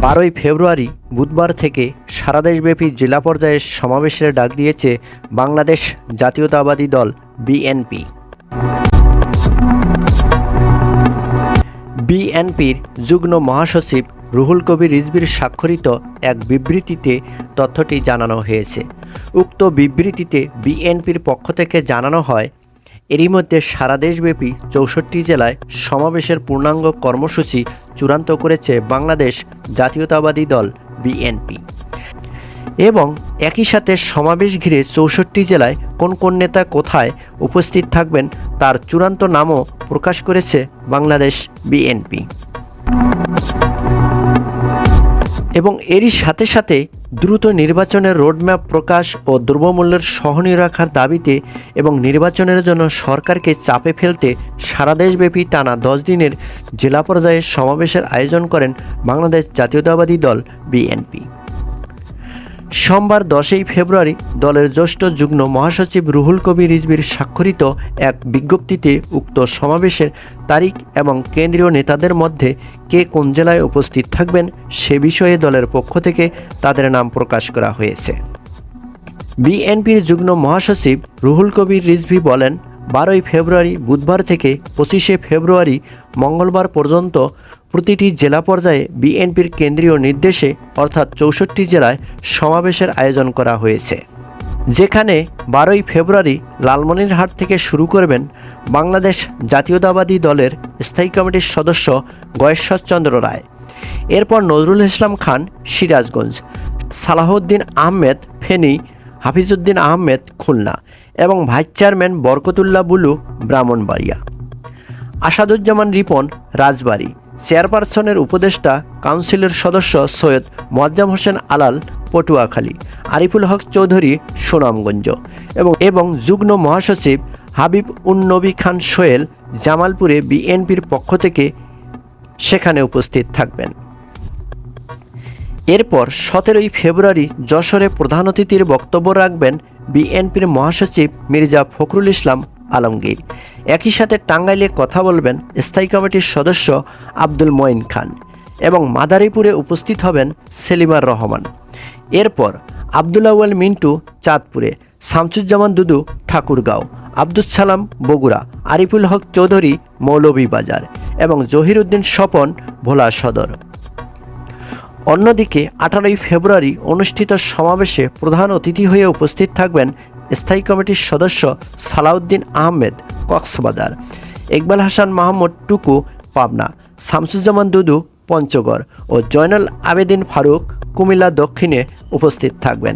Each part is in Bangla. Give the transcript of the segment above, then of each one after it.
12ই ফেব্রুয়ারি বুধবার থেকে সারা দেশব্যাপী জেলা পর্যায়ে সমাবেশের ডাক দিয়েছে বাংলাদেশ জাতীয়তাবাদী দল বিএনপি। বিএনপির যুগ্ম মহাসচিব রুহুল কবির রিজভীর স্বাক্ষরিত এক বিবৃতিতে তথ্যটি জানানো হয়েছে। উক্ত বিবৃতিতে বিএনপির পক্ষ থেকে জানানো হয়, এরই মধ্যে সারা দেশব্যাপী 64 জেলায় সমাবেশের পূর্ণাঙ্গ কর্মসূচি চূড়ান্ত করেছে বাংলাদেশ জাতীয়তাবাদী দল বিএনপি এবং একই সাথে সমাবেশ ঘিরে 64 জেলায় কোন কোন নেতা কোথায় উপস্থিত থাকবেন তার চূড়ান্ত নামও প্রকাশ করেছে বাংলাদেশ বিএনপি। এবং এরই সাথে সাথে দ্রুত নির্বাচনের রোডম্যাপ প্রকাশ ও দ্রব্যমূল্যের সহনীয় রাখার দাবিতে এবং নির্বাচনের জন্য সরকারকে চাপে ফেলতে সারা দেশব্যাপী টানা 10 দিনের জেলা পর্যায়ে সমাবেশের আয়োজন করেন বাংলাদেশ জাতীয়তাবাদী দল বিএনপি। সোমবার 10ই ফেব্রুয়ারি দলের জ্যেষ্ঠ যুগ্ম মহাসচিব রুহুল কবির রিজভীর স্বাক্ষরিত এক বিজ্ঞপ্তিতে উক্ত সমাবেশের তারিখ এবং কেন্দ্রীয় নেতাদের মধ্যে কে কোন জেলায় উপস্থিত থাকবেন সে বিষয়ে দলের পক্ষ থেকে তাদের নাম প্রকাশ করা হয়েছে। বিএনপির যুগ্ম মহাসচিব রুহুল কবির রিজভী বলেন, 12ই ফেব্রুয়ারি বুধবার থেকে 25শে ফেব্রুয়ারি মঙ্গলবার পর্যন্ত প্রতিটি জেলা পর্যায়ে বিএনপির কেন্দ্রীয় নির্দেশে অর্থাৎ 64 জেলায় সমাবেশের আয়োজন করা হয়েছে, যেখানে 12ই ফেব্রুয়ারি লালমনিরহাট থেকে শুরু করবেন বাংলাদেশ জাতীয়তাবাদী দলের স্থায়ী কমিটির সদস্য গয়েশ্বরচন্দ্র রায়। এরপর নজরুল ইসলাম খান সিরাজগঞ্জ, সালাহউদ্দিন আহমেদ ফেনী, হাফিজউদ্দিন আহমেদ খুলনা এবং ভাইস চেয়ারম্যান বরকতুল্লাহ বুলু ব্রাহ্মণবাড়িয়া, আসাদুজ্জামান রিপন রাজবাড়ী, চেয়ারপারসনের উপদেষ্টা কাউন্সিলের সদস্য সৈয়দ মোয়াজ্জেম হোসেন আলাল পটুয়াখালী, আরিফুল হক চৌধুরী সুনামগঞ্জ এবং যুগ্ম মহাসচিব হাবিব উন নবী খান সোহেল জামালপুরে বিএনপির পক্ষ থেকে সেখানে উপস্থিত থাকবেন। এরপর 17ই ফেব্রুয়ারি যশোরে প্রধান অতিথির বক্তব্য রাখবেন বিএনপির মহাসচিব মির্জা ফখরুল ইসলাম আলমগীর। একই সাথে টাঙ্গাইলে কথা বলবেন স্থায়ী কমিটির সদস্য আব্দুল মঈন খান এবং মাদারীপুরে উপস্থিত হবেন সেলিমার রহমান। এরপর আব্দুল আউয়াল মিন্টু চাঁদপুরে, শামসুজ্জামান দুদু ঠাকুরগাঁও, আব্দুস সালাম বগুড়া, আরিফুল হক চৌধুরী মৌলভীবাজার এবং জহিরুদ্দিন স্বপন ভোলা সদর। অন্যদিকে 18ই ফেব্রুয়ারি অনুষ্ঠিত সমাবেশে প্রধান অতিথি হয়ে উপস্থিত থাকবেন স্থায়ী কমিটির সদস্য সালাউদ্দিন আহমেদ কক্সবাজার, ইকবাল হাসান মাহমুদ টুকু পাবনা, শামসুজ্জামান দুদু পঞ্চগড় ও জয়নাল আবেদিন ফারুক কুমিল্লা দক্ষিণে উপস্থিত থাকবেন।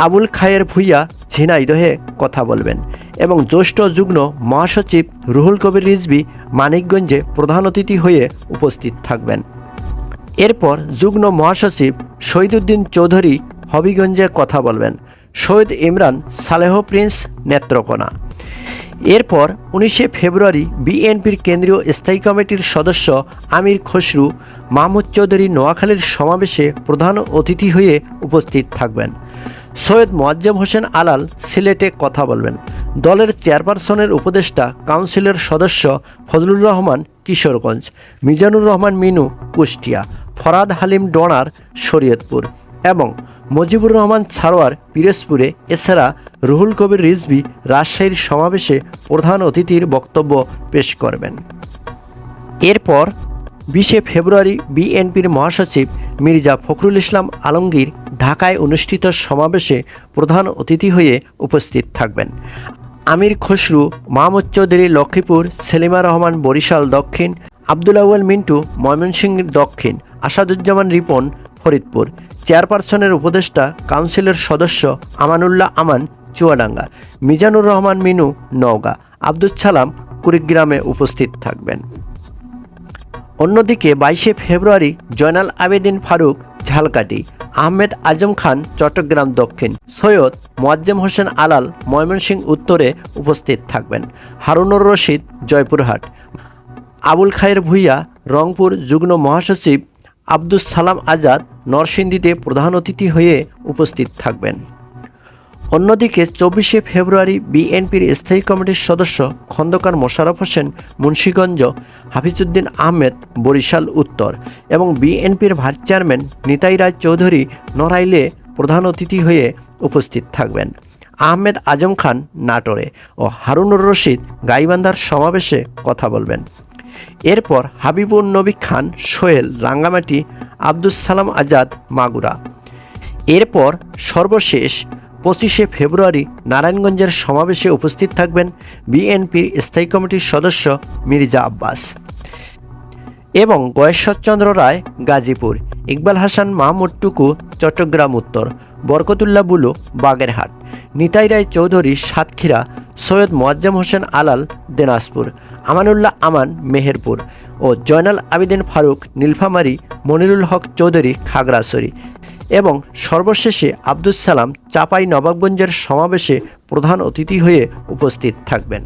আবুল খায়ের ভূঁইয়া ঝিনাইদহে কথা বলবেন এবং জ্যেষ্ঠ যুগ্ম মহাসচিব রুহুল কবির রিজভী মানিকগঞ্জে প্রধান অতিথি হয়ে উপস্থিত থাকবেন। এরপর যুগ্ম মহাসচিব শহীদুদ্দিন চৌধুরী হবিগঞ্জে কথা বলবেন, শহীদ ইমরান সালেহ প্রিন্স নেত্রকোনা। এরপর 19শে ফেব্রুয়ারি বিএনপির কেন্দ্রীয় স্থায়ী কমিটির সদস্য আমির খসরু মাহমুদ চৌধুরী নোয়াখালীর সমাবেশে প্রধান অতিথি হয়ে উপস্থিত থাকবেন। সৈয়দ মোয়াজ্জেম হোসেন আলাল সিলেটে কথা বলবেন। দলের চেয়ারপারসনের উপদেষ্টা কাউন্সিলের সদস্য ফজলুর রহমান কিশোরগঞ্জ, মিজানুর রহমান মিনু কুষ্টিয়া, ফরাদ হালিম ডোনার শরীয়তপুর এবং মুজিবুর রহমান ছারোয়ার পিরোজপুরে। এছাড়া রুহুল কবির রিজভী রাজশাহীর সমাবেশে প্রধান অতিথির বক্তব্য পেশ করবেন। এরপর 20শে ফেব্রুয়ারি বিএনপির মহাসচিব মির্জা ফখরুল ইসলাম আলমগীর ঢাকায় অনুষ্ঠিত সমাবেশে প্রধান অতিথি হয়ে উপস্থিত থাকবেন। আমির খসরু মাহমুদ চৌধুরী লক্ষ্মীপুর, সেলিমা রহমান বরিশাল দক্ষিণ, আব্দুল আউয়াল মিন্টু ময়মনসিংহ দক্ষিণ, আসাদুজ্জামান রিপন ফরিদপুর, চেয়ারপারসনের উপদেষ্টা কাউন্সিলের সদস্য আমানুল্লাহ আমান চুয়াডাঙ্গা, মিজানুর রহমান মিনু নওগাঁ, আব্দুস সালাম কুড়িগ্রামে উপস্থিত থাকবেন। অন্যদিকে 22শে ফেব্রুয়ারি জয়নাল আবেদিন ফারুক ঝালকাঠি, আহমেদ আজম খান চট্টগ্রাম দক্ষিণ, সৈয়দ মোয়াজ্জেম হোসেন আলাল ময়মনসিংহ উত্তরে উপস্থিত থাকবেন। হারুনুর রশিদ জয়পুরহাট, আবুল খায়ের ভূঁইয়া রংপুর, যুগ্ম মহাসচিব আব্দুস সালাম আজাদ নরসিংদীতে প্রধান অতিথি হয়ে উপস্থিত থাকবেন। অন্যদিকে 24শে ফেব্রুয়ারি বিএনপির স্থায়ী কমিটির সদস্য খন্দকার মোশাররফ হোসেন মুন্সিগঞ্জ, হাফিজউদ্দিন আহমেদ বরিশাল উত্তর এবং বিএনপির ভাইস চেয়ারম্যান নিতাই রায় চৌধুরী নড়াইলে প্রধান অতিথি হয়ে উপস্থিত থাকবেন। আহমেদ আজম খান নাটোরে ও হারুনুর রশিদ গাইবান্ধার সমাবেশে কথা বলবেন। এরপর হাবিবুন নবী খান সোহেল রাঙ্গামাটি, আব্দুস সালাম আজাদ মাগুরা। এরপর সর্বশেষ 25শে ফেব্রুয়ারি নারায়ণগঞ্জের সমাবেশে উপস্থিত থাকবেন বিএনপির স্থায়ী কমিটির সদস্য মির্জা আব্বাস এবং গয়েশ্বরচন্দ্র রায় গাজীপুর, ইকবাল হাসান মাহমুদ টুকু চট্টগ্রাম উত্তর, বরকতুল্লাহ বুলু বাগেরহাট, নিতাই রায় চৌধুরী সাতক্ষীরা, সৈয়দ মোয়াজ্জেম হোসেন আলাল দিনাজপুর, আমানুল্লাহ আমান মেহেরপুর ও জয়নাল আবেদিন ফারুক নীলফামারী, মনিরুল হক চৌধুরী খাগড়াছড়ি এবং সর্বশেষে আব্দুস সালাম চাঁপাই নবাবগঞ্জের সমাবেশে প্রধান অতিথি হয়ে উপস্থিত থাকবেন।